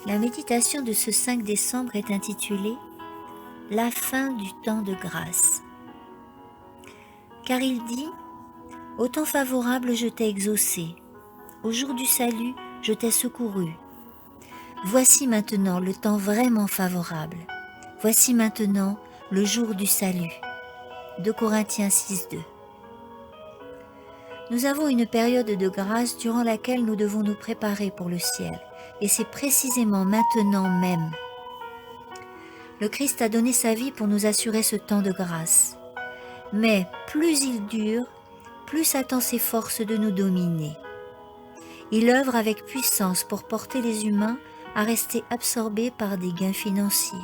La méditation de ce 5 décembre est intitulée « La fin du temps de grâce ». Car il dit « Au temps favorable je t'ai exaucé, au jour du salut je t'ai secouru. Voici maintenant le temps vraiment favorable, voici maintenant le jour du salut. » 2 Corinthiens 6:2. Nous avons une période de grâce durant laquelle nous devons nous préparer pour le ciel, et c'est précisément maintenant même. Le Christ a donné sa vie pour nous assurer ce temps de grâce. Mais plus il dure, plus Satan s'efforce de nous dominer. Il œuvre avec puissance pour porter les humains à rester absorbés par des gains financiers.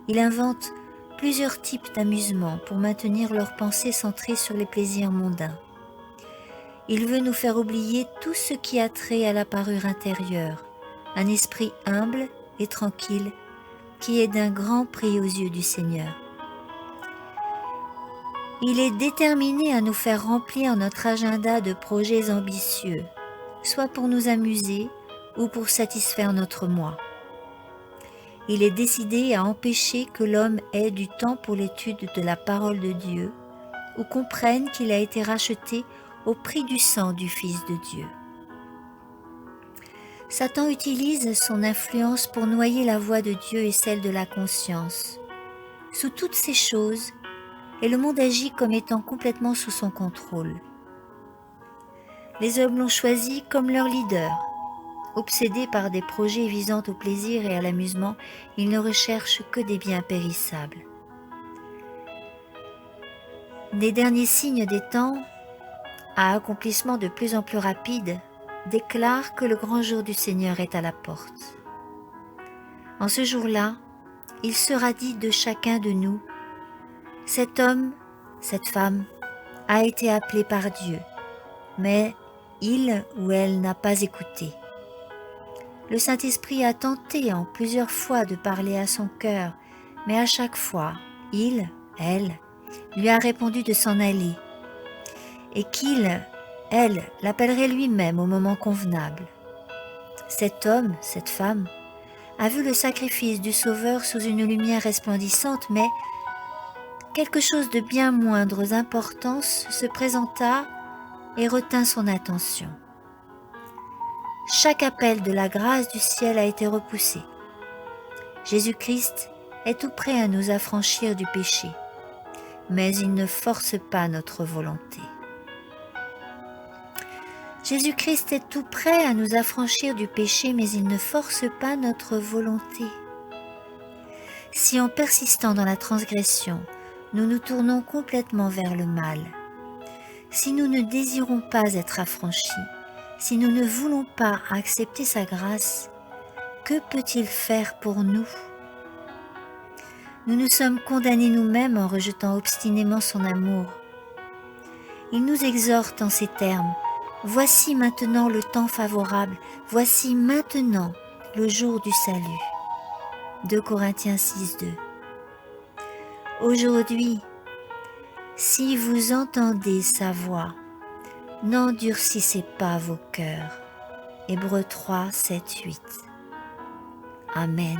Il invente plusieurs types d'amusements pour maintenir leurs pensées centrées sur les plaisirs mondains. Il veut nous faire oublier tout ce qui a trait à la parure intérieure, un esprit humble et tranquille qui est d'un grand prix aux yeux du Seigneur. Il est déterminé à nous faire remplir notre agenda de projets ambitieux, soit pour nous amuser ou pour satisfaire notre moi. Il est décidé à empêcher que l'homme ait du temps pour l'étude de la parole de Dieu ou comprenne qu'il a été racheté au prix du sang du Fils de Dieu. Satan utilise son influence pour noyer la voix de Dieu et celle de la conscience. Sous toutes ces choses, et le monde agit comme étant complètement sous son contrôle. Les hommes l'ont choisi comme leur leader. Obsédés par des projets visant au plaisir et à l'amusement, ils ne recherchent que des biens périssables. Les derniers signes des temps, à accomplissement de plus en plus rapide, déclarent que le grand jour du Seigneur est à la porte. En ce jour-là, il sera dit de chacun de nous: cet homme, cette femme, a été appelé par Dieu, mais il ou elle n'a pas écouté. Le Saint-Esprit a tenté en plusieurs fois de parler à son cœur, mais à chaque fois, il, elle, lui a répondu de s'en aller, et qu'il, elle, l'appellerait lui-même au moment convenable. Cet homme, cette femme, a vu le sacrifice du Sauveur sous une lumière resplendissante, mais quelque chose de bien moindre d'importance se présenta et retint son attention. Chaque appel de la grâce du ciel a été repoussé. Jésus-Christ est tout prêt à nous affranchir du péché, mais il ne force pas notre volonté. Jésus-Christ est tout prêt à nous affranchir du péché, mais il ne force pas notre volonté. Si en persistant dans la transgression, nous nous tournons complètement vers le mal, si nous ne désirons pas être affranchis, si nous ne voulons pas accepter sa grâce, que peut-il faire pour nous? Nous nous sommes condamnés nous-mêmes en rejetant obstinément son amour. Il nous exhorte en ces termes: voici maintenant le temps favorable, voici maintenant le jour du salut. 2 Corinthiens 6:2. Aujourd'hui, si vous entendez sa voix, n'endurcissez pas vos cœurs. Hébreux 3, 7, 8. Amen.